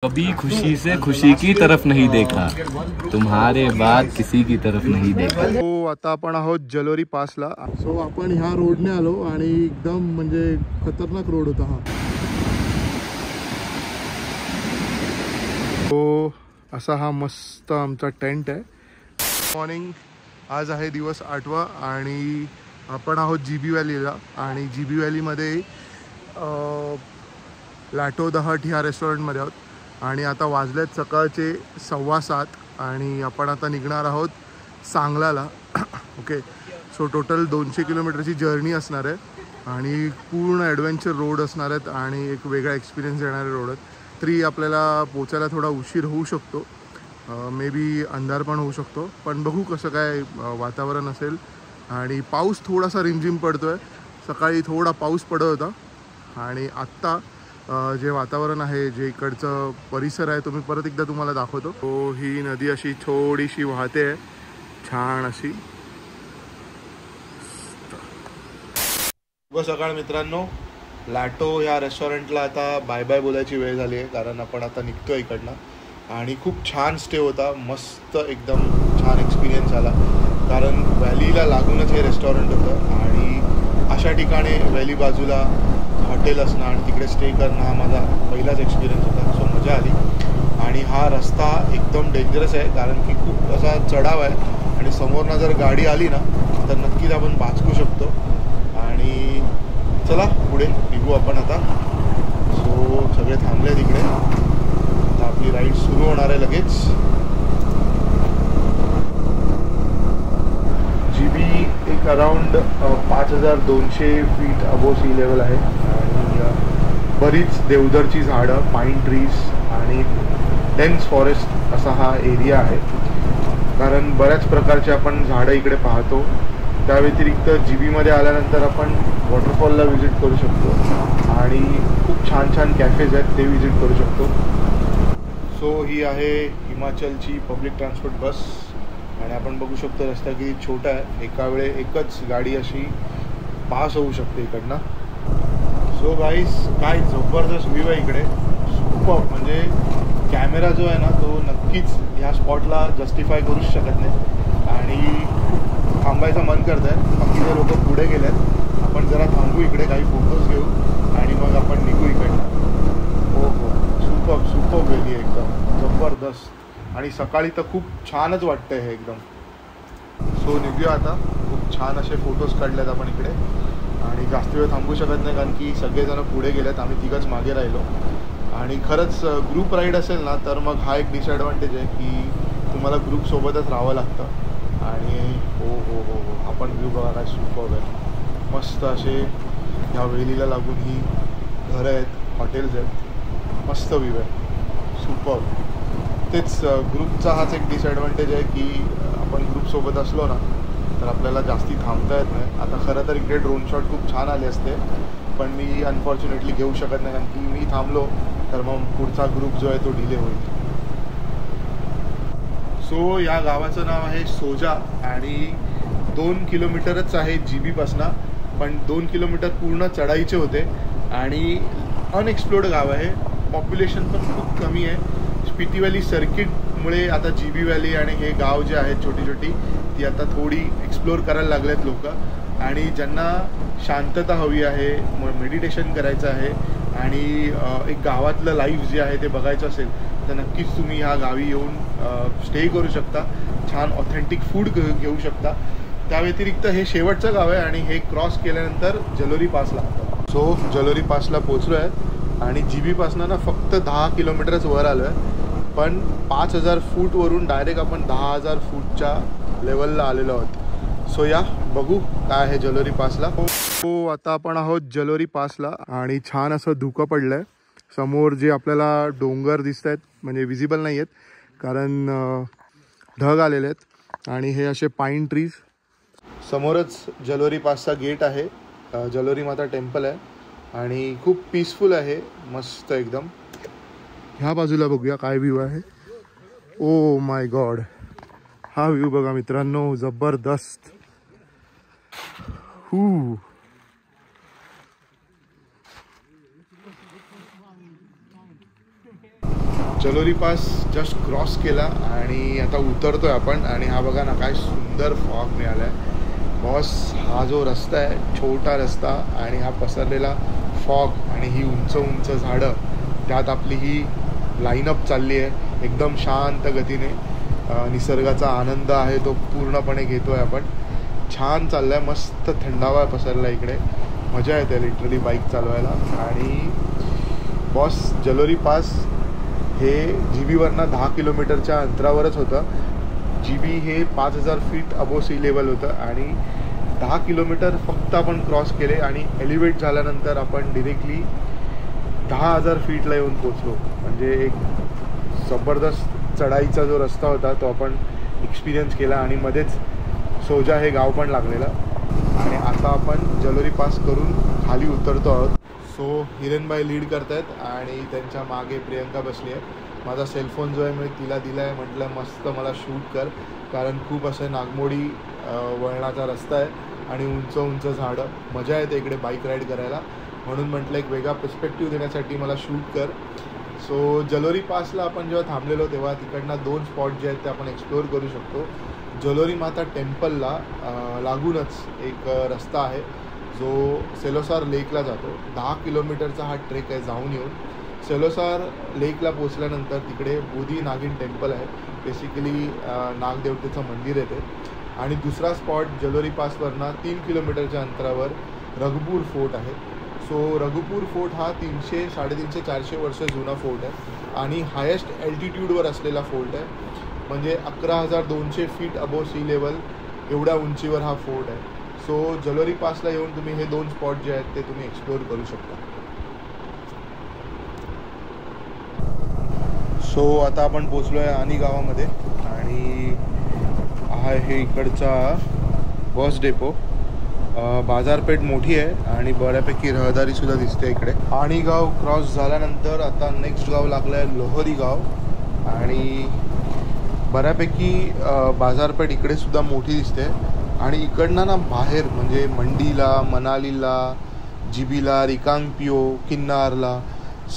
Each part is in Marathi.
कभी खुशी से खुशी की तरफ नहीं देखा, तुम्हारे बाद किसी की तरफ नहीं देखा। तो आता आपण आहोत जलोरी पासला। सो आपण ह्या रोडने आलो आणि एकदम म्हणजे खतरनाक रोड होता हा। तो असा हा मस्त आमचा टेंट आहे। मॉर्निंग, आज आहे दिवस 8वा आणि आपण आहोत जीबी व्हॅलीला आणि जीबी व्हॅलीमध्ये लॅटो द हट ह्या रेस्टॉरंटमध्ये आहोत आणि आता वाजलेत सकाळचे 7:15 आणि आपण आता निघणार आहोत सांगलाला। ओके, सो टोटल 200 किलोमीटरची जर्नी असणार आहे आणि पूर्ण ॲडव्हेंचर रोड असणार आहेत आणि एक वेगळा एक्सपिरियन्स येणारे रोड आहेत। तरी आपल्याला पोचायला थोडा उशीर होऊ शकतो, मे बी अंधार पण होऊ शकतो, पण बघू कसं काय वातावरण असेल। आणि पाऊस थोडासा रिमझिम पडतो आहे, सकाळी थोडा पाऊस पडत होता आणि आत्ता जे वातावरण आहे, जे इकडचं परिसर आहे, तो मी परत एकदा तुम्हाला दाखवतो। तो ही नदी अशी थोडीशी वाहते आहे, छान अशी। शुभ सकाळ मित्रांनो, लॅटो या रेस्टॉरंटला आता बाय बाय बोलायची वेळ झाली आहे, कारण आपण आता निघतो इकडनं। आणि खूप छान स्टे होता, मस्त एकदम छान एक्सपिरियन्स आला, कारण व्हॅलीला लागूनच हे रेस्टॉरंट होतं आणि अशा ठिकाणी व्हॅली बाजूला हॉटेल असणं आणि तिकडे स्टे करणं हा माझा पहिलाच एक्सपिरियन्स होता। सो मजा आली। आणि हा रस्ता एकदम डेंजरस आहे, कारण की खूप असा चढाव आहे आणि समोरनं जर गाडी आली ना तर नक्कीच आपण वाचकू शकतो। आणि चला पुढे निघू आपण आता। सो सगळे थांबले तिकडे, आता आपली राईड सुरू होणार आहे लगेच। जीबी एक around 5200 feet above sea level आहे आणि बरीच देवदारची झाडं, पाईन ट्रीज आणि डेन्स फॉरेस्ट असा हा एरिया आहे, कारण बऱ्याच प्रकारचे आपण झाडं इकडे पाहतो। त्या व्यतिरिक्त जीबीमध्ये आल्यानंतर आपण वॉटरफॉलला व्हिजिट करू शकतो आणि खूप छान छान कॅफेज आहेत, ते व्हिजिट करू शकतो। सो ही आहे हिमाचलची पब्लिक ट्रान्सपोर्ट बस आणि आपण बघू शकतो रस्ता किती छोटा आहे, एका वेळे एकच गाडी अशी पास होऊ शकते इकडनं। सो गाईस, काय जबरदस्त व्ह्यू आहे इकडे, सुपर। म्हणजे कॅमेरा जो आहे ना तो नक्कीच ह्या स्पॉटला जस्टिफाय करूच शकत नाही आणि थांबायचं मन करत आहे। बाकीचे लोक पुढे गेले आहेत, आपण जरा थांबू इकडे, काही फोटोज घेऊ आणि मग आपण निघू इकडनं। हो हो, सुपर सुपर व्हॅली आहे, एकदम जबरदस्त आणि सकाळी तर खूप छानच वाटतं हे एकदम। सो निघूया आता, खूप छान असे फोटोज काढलेत आपण इकडे आणि जास्त वेळ थांबू शकत नाही, कारण की सगळेजण पुढे गेलेत, आम्ही तिघंच मागे राहिलो। आणि खरंच ग्रुप राईड असेल ना तर मग हा एक डिसएडव्हान्टेज आहे की तुम्हाला ग्रुपसोबतच राहावं लागतं। आणि हो हो हो हो, आपण व्ह्यू बघा काय सुपर आहे, मस्त असे ह्या वेलीला लागून ही घरं आहेत, हॉटेल्स आहेत, मस्त व्ह्यू आहे, सुपर। तेच ग्रुपचा हाच एक डिसएडव्हान्टेज आहे की आपण ग्रुपसोबत असलो ना तर आपल्याला जास्ती थांबता येत नाही। आता खरं तर इकडे ड्रोन शॉट खूप छान आले असते, पण मी अनफॉर्च्युनेटली घेऊ शकत नाही, कारण की मी थांबलो तर मग पुढचा ग्रुप जो आहे तो डिले होईल। सो या गावाचं नाव आहे सोजा आणि 2 किलोमीटरच आहे जीबीपासनं, पण 2 किलोमीटर पूर्ण चढाईचे होते आणि अनएक्सप्लोर्ड गाव आहे, पॉप्युलेशन पण खूप कमी आहे। स्पिती व्हॅली सर्किटमुळे आता जीबी व्हॅली आणि हे गाव जे आहेत छोटी छोटी ती आता थोडी एक्सप्लोर करायला लागलेत लोक। आणि ज्यांना शांतता हवी आहे, मेडिटेशन करायचं आहे आणि एक गावातलं लाईफ जे आहे ते बघायचं असेल तर नक्कीच तुम्ही ह्या गावी येऊन स्टे करू शकता, छान ऑथेंटिक फूड घेऊ शकता। त्या व्यतिरिक्त हे शेवटचं गाव आहे आणि हे क्रॉस केल्यानंतर जलोरी पास लागतं। सो जलोरी पासला पोचलो आहे आणि जीबीपासनं ना फक्त 10 किलोमीटरच वर आलो आहे, पण 5000 फूटवरून डायरेक्ट आपण 10,000 फूटच्या लेवलला आलेलो आहोत। सो या बघू काय आहे जलोरी पासला। हो, आता आपण आहोत जलोरी पासला आणि छान असं धुकं पडलं आहे। समोर जे आपल्याला डोंगर दिसत आहेत म्हणजे विजिबल नाही आहेत, कारण ढग आलेले आहेत आणि हे असे पाईन ट्रीज। समोरच जलोरी पासचा गेट आहे, जलोरी माता टेम्पल आहे आणि खूप पीसफुल आहे, मस्त एकदम। ह्या बाजूला बघूया काय व्ह्यू आहे। ओ माय गॉड, हा व्ह्यू बघा मित्रांनो, जबरदस्त। जलोरी पास जस्ट क्रॉस केला आणि आता उतरतोय आपण. आणि हा बघा ना काय सुंदर फॉग मिळाला आहे बॉस. हा जो रस्ता आहे छोटा रस्ता आणि हा पसरलेला फॉग आणि ही उंच उंच झाडं, त्यात आपली ही लाईनअप चालली आहे एकदम शांत गतीने. निसर्गाचा आनंद आहे तो पूर्णपणे घेतो आहे आपण. छान चाललं आहे, मस्त थंडावा पसरला इकडे, मजा येते लिटरली बाईक चालवायला. आणि बॉस जलोरी पास हे जीबीवरनं 10 किलोमीटरच्या अंतरावरच होतं. जीबी हे 5000 फीट अबो सी लेवल होतं आणि 10 किलोमीटर फक्त आपण क्रॉस केले आणि एलिव्हेट झाल्यानंतर आपण डिरेक्टली 10,000 फीटला येऊन पोचलो. म्हणजे एक जबरदस्त चढाईचा जो रस्ता होता तो आपण एक्सपिरियन्स केला आणि मध्येच सोजा हे गाव पण लागलेलं. आणि आता आपण जलोरी पास करून खाली उतरतो आहोत. सो हिरेनबाई लीड करत आहेत आणि त्यांच्या मागे प्रियंका बसली आहे. माझा सेलफोन जो आहे मी तिला दिला आहे, म्हटलं मस्त मला शूट कर, कारण खूप असं नागमोडी वळणाचा रस्ता आहे आणि उंच उंच झाडं, मजा येते इकडे बाईक राईड करायला. म्हणून म्हटलं एक वेगळा पर्स्पेक्टिव्ह देण्यासाठी मला शूट कर. सो जलोरी पासला आपण जेव्हा थांबलेलो तेव्हा तिकडनं 2 स्पॉट जे आहेत ते आपण एक्सप्लोअर करू शकतो. जलोरी माता टेम्पलला लागूनच एक रस्ता आहे जो सेलोसार लेकला जातो. 10 किलोमीटरचा हा ट्रेक आहे जाऊन येऊन. सेलोसार लेकला पोचल्यानंतर तिकडे बोधी नागिन टेम्पल आहे, बेसिकली नागदेवतेचं मंदिर आहे ते. आणि दुसरा स्पॉट जलोरी पासवरनं 3 किलोमीटरच्या अंतरावर रघुपूर फोर्ट आहे. सो रघुपूर फोर्ट हा 300, 350, 400 वर्ष जुना फोर्ट आहे आणि हायेस्ट ॲल्टिट्यूडवर असलेला फोर्ट आहे. म्हणजे 11,200 फीट अबो सी लेवल एवढ्या उंचीवर हा फोर्ट आहे. सो जलोरी पासला येऊन तुम्ही हे 2 स्पॉट जे आहेत ते तुम्ही एक्सप्लोअर करू शकता. सो आता आपण पोचलो आहे आनी गावामध्ये आणि हा हे इकडचा बस डेपो. बाजारपेठ मोठी आहे आणि बऱ्यापैकी रहदारीसुद्धा दिसते इकडे. आनी गाव क्रॉस झाल्यानंतर आता नेक्स्ट गाव लागलं आहे लोहरी गाव आणि बऱ्यापैकी बाजारपेठ इकडे सुद्धा मोठी दिसते. आणि इकडनं ना बाहेर म्हणजे मंडीला, मनालीला, जीबीला, रिकांगपिओ, किन्नारला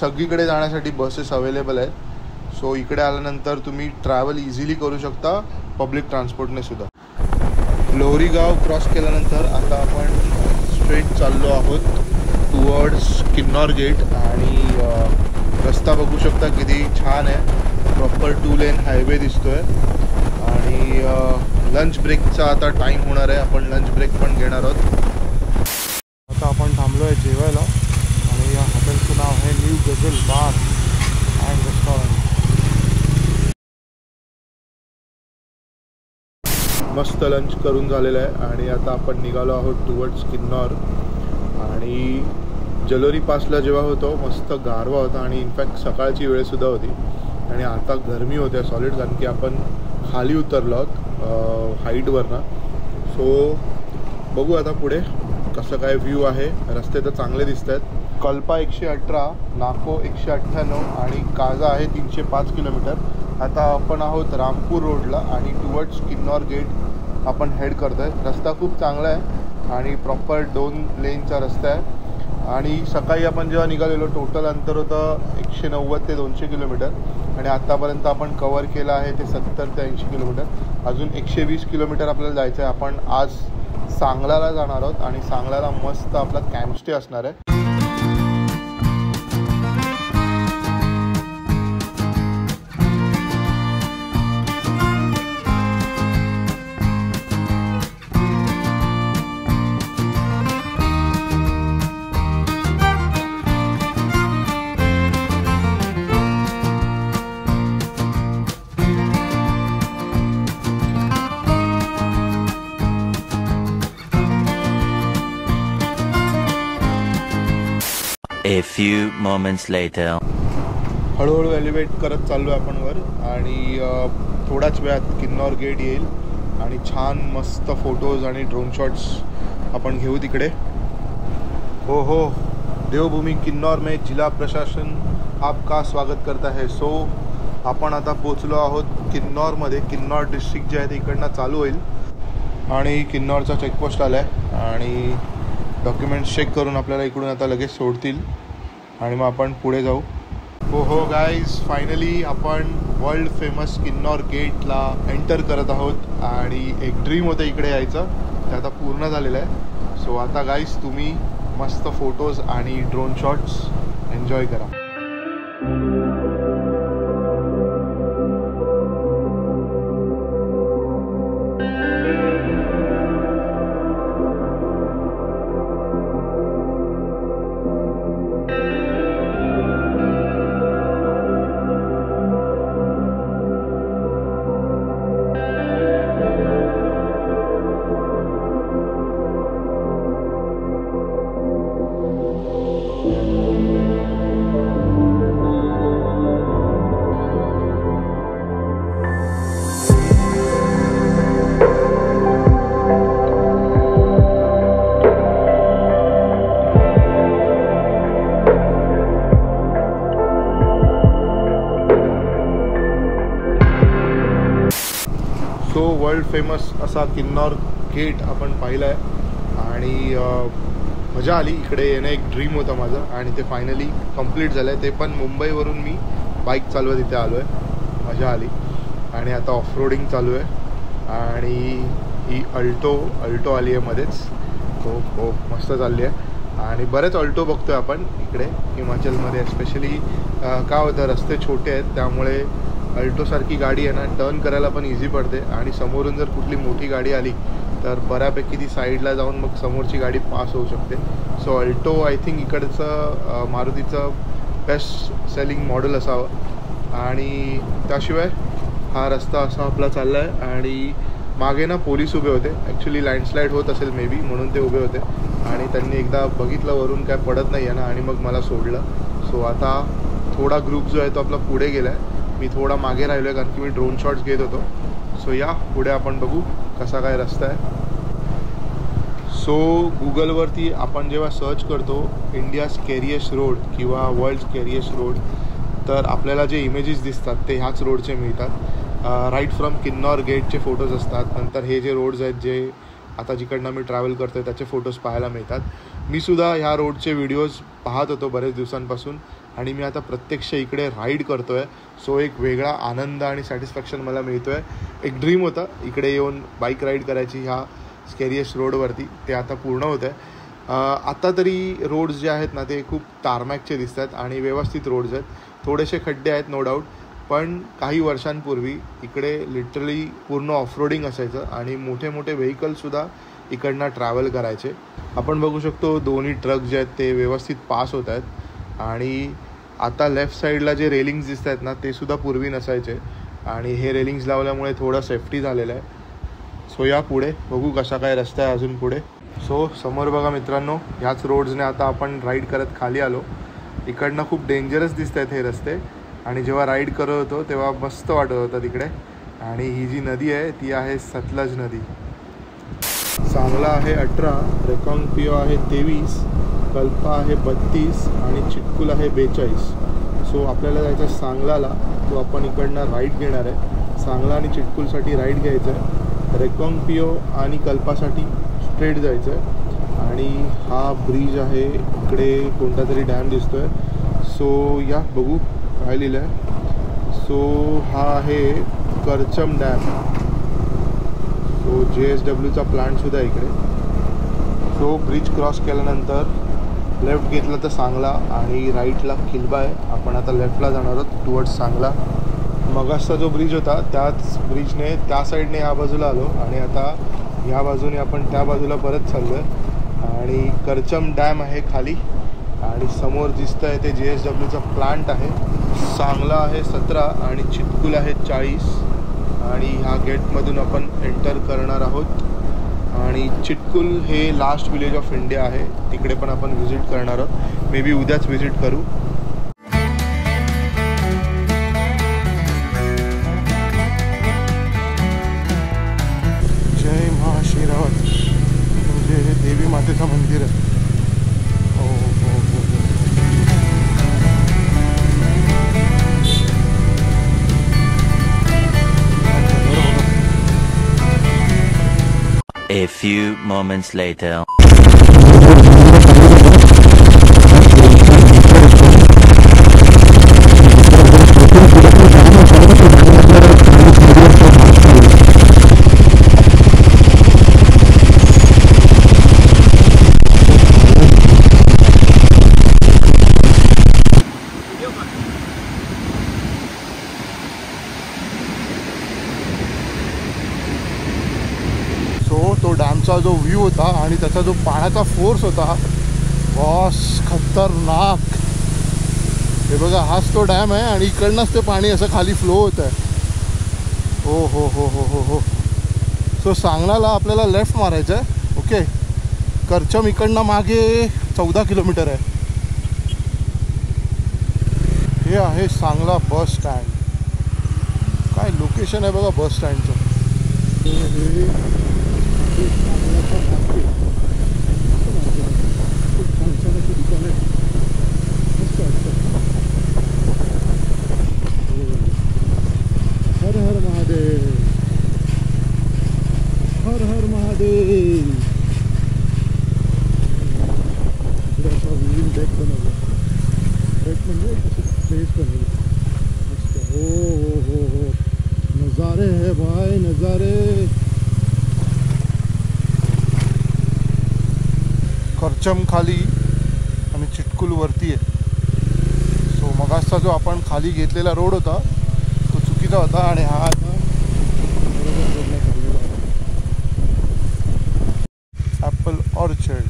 सगळीकडे जाण्यासाठी बसेस अवेलेबल आहेत. सो इकडे आल्यानंतर तुम्ही ट्रॅव्हल इझिली करू शकता पब्लिक ट्रान्सपोर्टने सुद्धा. लोहरी गाव क्रॉस केल्यानंतर आता आपण स्ट्रेट चाललो आहोत टुवर्ड्स किन्नौर गेट. आणि रस्ता बघू शकता किती छान आहे, प्रॉपर 2 लेन हायवे दिसतो आहे. आणि लंच ब्रेकचा आता टाईम होणार आहे, आपण लंच ब्रेक पण घेणार आहोत. आता आपण थांबलो आहे जेवायला आणि या हॉटेलचं नाव आहे new ghazal bar and restaurant. मस्त लंच करून झालेलं आहे आणि आता आपण निघालो आहोत टुवर्ड्स किन्नौर. आणि जलोरी पासला जेव्हा होतो मस्त गारवा होता आणि इनफॅक्ट सकाळची वेळसुद्धा होती आणि आता गरमी होत्या सॉलिड, कारण की आपण खाली उतरलो आहोत हाईटवरनं. सो बघू आता पुढे कसं काय व्ह्यू आहे. रस्ते तर चांगले दिसत आहेत. कल्पा 118, नाको 198 आणि काजा आहे 305 किलोमीटर. आता आपण आहोत रामपूर रोडला आणि टुवर्ड्स किन्नौर गेट आपण हेड करतो आहे. रस्ता खूप चांगला आहे आणि प्रॉपर 2 लेनचा रस्ता आहे. आणि सकाळी आपण जेव्हा निघालेलो टोटल अंतर होतं 190 ते 200 किलोमीटर आणि आत्तापर्यंत आपण कवर केलं आहे ते 70 ते 80 किलोमीटर. अजून 120 किलोमीटर आपल्याला जायचं आहे. आपण आज सांगलाला जाणार आहोत आणि सांगलाला मस्त आपला कॅम्पस्टे असणार आहे. A few moments later. हळूहळू एलिव्हेट करत चाललो आहे आपण वर आणि थोड्याच वेळात किन्नौर गेट येईल आणि छान मस्त फोटोज आणि ड्रोन शॉट्स आपण घेऊ तिकडे. हो हो, देवभूमी किन्नौर में जिला प्रशासन आपका स्वागत करता है. सो आपण आता पोचलो आहोत किन्नौरमध्ये. किन्नौर डिस्ट्रिक्ट जे आहे ते इकडनं चालू होईल आणि किन्नौरचा चेकपोस्ट आला आहे आणि डॉक्युमेंट्स चेक करून आपल्याला इकडून आता लगेच सोडतील आणि मग आपण पुढे जाऊ. हो गाईज, फायनली आपण वर्ल्ड फेमस किन्नौर गेटला एंटर करत आहोत आणि एक ड्रीम होतं इकडे यायचं, ते आता पूर्ण झालेलं आहे. सो आता गाईज तुम्ही मस्त फोटोज आणि ड्रोन शॉट्स एन्जॉय करा. सो वर्ल्ड फेमस असा किन्नौर गेट आपण पाहिला आहे आणि मजा आली. इकडे येणं एक ड्रीम होतं माझं आणि ते फायनली कंप्लीट झालं आहे. ते पण मुंबईवरून मी बाईक चालवत इथे आलो आहे, मजा आली. आणि आता ऑफरोडिंग चालू आहे आणि ही अल्टो आली आहे मध्येच. हो मस्त चालली आहे आणि बरेच अल्टो बघतो आहे आपण इकडे हिमाचलमध्ये. स्पेशली काय होतं, रस्ते छोटे आहेत त्यामुळे अल्टोसारखी गाडी आहे ना, टर्न करायला पण इझी पडते आणि समोरून जर कुठली मोठी गाडी आली तर बऱ्यापैकी ती साईडला जाऊन मग समोरची गाडी पास होऊ शकते. सो अल्टो आय थिंक इकडचं मारुतीचं बेस्ट सेलिंग मॉडेल असावं. आणि त्याशिवाय हा रस्ता असा आपला चालला आहे आणि मागे ना पोलीस उभे होते. ॲक्च्युली लँडस्लाईड होत असेल मे बी, म्हणून ते उभे होते आणि त्यांनी एकदा बघितलं वरून काय पडत नाही आहे ना आणि मग मला सोडलं. सो आता थोडा ग्रुप जो आहे तो आपला पुढे गेला आहे, मी थोडा मागे राहिलो आहे कारण की मी ड्रोन शॉट्स घेत होतो. सो या पुढे आपण बघू कसा काय रस्ता आहे. सो गुगलवरती आपण जेव्हा सर्च करतो इंडिया स्केरियस्ट रोड किंवा वर्ल्ड स्केरियस्ट रोड, तर आपल्याला जे इमेजेस दिसतात ते ह्याच रोडचे मिळतात. राईट फ्रॉम किन्नौर गेटचे फोटोज असतात. नंतर हे जे रोड्स आहेत जे आता जिकडनं मी ट्रॅव्हल करतो आहे त्याचे फोटोज पाहायला मिळतात. मी सुद्धा ह्या रोडचे व्हिडिओज पाहत होतो बरेच दिवसांपासून आणि मी आता प्रत्यक्ष इकडे राईड करतो आहे. सो एक वेगळा आनंद आणि सॅटिस्फॅक्शन मला मिळतो आहे. एक ड्रीम होता इकडे येऊन बाईक राईड करायची ह्या स्केरियस्ट रोडवरती, ते आता पूर्ण होतं आहे. आता तरी रोड्स जे आहेत ना ते खूप टारमॅकचे दिसतात आणि व्यवस्थित रोड्स आहेत. थोडेसे खड्डे आहेत नो डाऊट, पण काही वर्षांपूर्वी इकडे लिटरली पूर्ण ऑफरोडिंग असायचं आणि मोठे मोठे व्हेकलसुद्धा इकडनं ट्रॅव्हल करायचे. आपण बघू शकतो दोन्ही ट्रक जे आहेत ते व्यवस्थित पास होत आहेत. आणि आता लेफ्ट साईडला जे रेलिंग्स दिसत आहेत ना ते सुद्धा पूर्वी नसायचे आणि हे रेलिंग्स लावल्यामुळे थोडं सेफ्टी झालेलं आहे. सो या पुढे बघू कसा काय रस्ता आहे अजून पुढे. सो समोर बघा मित्रांनो, ह्याच रोड्सने आता आपण राईड करत खाली आलो. इकडनं खूप डेंजरस दिसत आहेत हे रस्ते आणि जेव्हा राईड करत होतो तेव्हा मस्त वाटत होतं तिकडे. आणि ही जी नदी आहे ती आहे सतलज नदी. सांगला आहे 18, रेकॉन्गपिओ आहे 23, कल्पा आहे 32 आणि चिटकुल आहे 42. सो आपल्याला जायचं आहे सांगलाला, तो आपण इकडनं राईड घेणार आहे. सांगला आणि चिटकुलसाठी राईड घ्यायचं आहे. रेकॉन्गपिओ आणि कल्पासाठी स्ट्रेट जायचं आहे. आणि हा ब्रिज आहे, इकडे कोणता तरी डॅम दिसतो आहे. सो या बघू काय लिहिलं आहे. सो हा आहे करचम डॅम. सो JSWचा प्लांटसुद्धा इकडे. सो ब्रिज क्रॉस केल्यानंतर लेफ्ट घेतला तर सांगला आणि राईटला किल्बा आहे. आपण आता लेफ्टला जाणार आहोत टुवर्ड्स सांगला. मगासचा जो ब्रिज होता त्याच ब्रिजने त्या साईडने ह्या बाजूला आलो आणि आता ह्या बाजूने आपण त्या बाजूला परत चाललो आहे. आणि करचम डॅम आहे खाली आणि समोर दिसतं आहे ते JSWचा प्लांट आहे. सांगला आहे 17 आणि चिटकुल आहे 40 आणि ह्या गेटमधून आपण एंटर करणार आहोत. आणि चिटकुल हे लास्ट विलेज ऑफ इंडिया आहे, तिकडे पण आपण व्हिजिट करणार आहोत. मे बी उद्याच व्हिजिट करू. जय महाशिवरात, म्हणजे देवी मातेचं मंदिर आहे. A few moments later. So तो डॅमचा जो व्ह्यू होता आणि त्याचा जो पाण्याचा फोर्स होता बॉस खतरनाक. हे बघा हाच तो डॅम आहे आणि इकडनंच ते पाणी असं खाली फ्लो होत आहे. हो हो हो हो हो हो. सो सांगलाला आपल्याला लेफ्ट मारायचं आहे. ओके. करचम इकडनं मागे 14 किलोमीटर आहे. हे आहे सांगला बस स्टँड. काय लोकेशन आहे बघा बस स्टँडचं. हर हर महादेव, हर हर महादेव. इकडे असा विविंग डेक बनवला. डेक म्हणजे प्लेस बनवली. हो हो हो हो. नज़ारे है भाई नज़ारे. करचम खाली आणि चिटकुल वरती आहे. सो मगासचा जो आपण खाली घेतलेला रोड होता तो चुकीचा होता आणि हा आता ॲपल ऑर्चर्ड.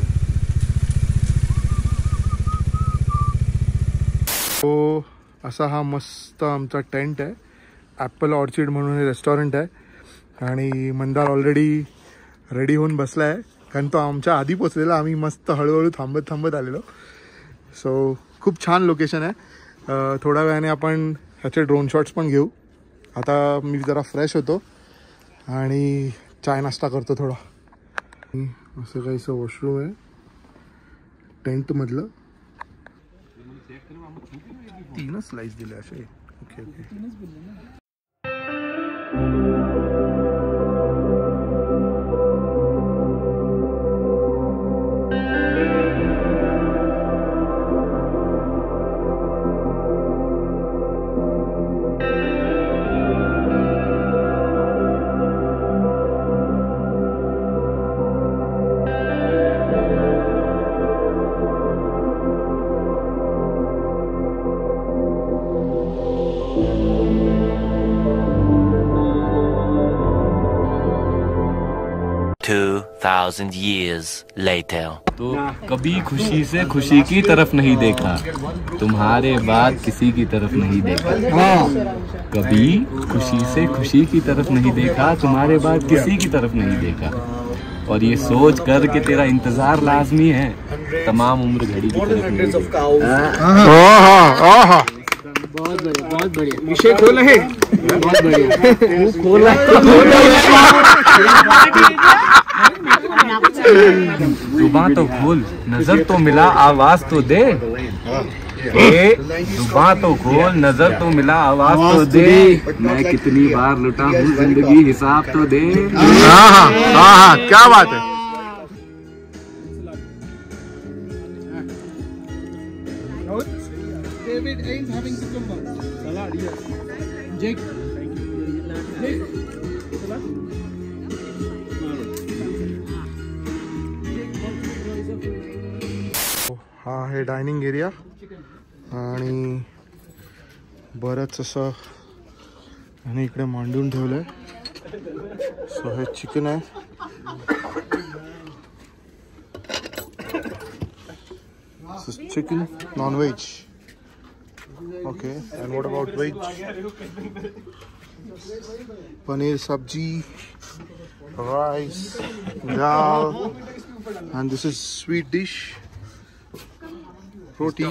सो असा हा मस्त आमचा टेंट आहे. ॲपल ऑर्चिड म्हणून हे रेस्टॉरंट आहे आणि मंदार ऑलरेडी रेडी होऊन बसला आहे कारण तो आमच्या आधी पोचलेला. आम्ही मस्त हळूहळू थांबत आलेलो. सो खूप छान लोकेशन आहे. थोड्या वेळाने आपण ह्याचे ड्रोन शॉट्स पण घेऊ. आता मी जरा फ्रेश होतो आणि चाय नाश्ता करतो थोडा. असं काहीसं वॉशरूम आहे टेंटमधलं. 3 स्लाइस दिले असे. Okay okay. $2,000 years later. तो कभी खुशी से खुशी की तरफ नहीं देखा, तुम्हारे बाद किसी की तरफ नहीं देखा. कभी खुशी से खुशी की तरफ नहीं देखा, तुम्हारे बाद किसी की तरफ नहीं देखा. और ये सोच कर कि तेरा इंतजार लाजमी है, तमाम उम्र घड़ी की तरफ नहीं देखा. बहुत बढ़िया बहुत बढ़िया. विषय खोला है. बहुत बढ़िया. खोला जुबान तो खोल, नजर तो मिला, आवाज तो दे. जुबान तो खोल, नजर तो मिला, आवाज तो दे. मैं कितनी बार लुटा हूँ जिंदगी, हिसाब तो दे. हाँ क्या बात है. David ain't having cucumber. Salad, yes. Jake. Thank you. Jake. Salad. हा आहे डायनिंग एरिया आणि बरंच असं आणि इकडे मांडून ठेवलंय. सो हे चिकन आहे. Chicken non veg. Okay. And what about veg? Paneer sabzi, rice, dal, and this is sweet dish. Roti.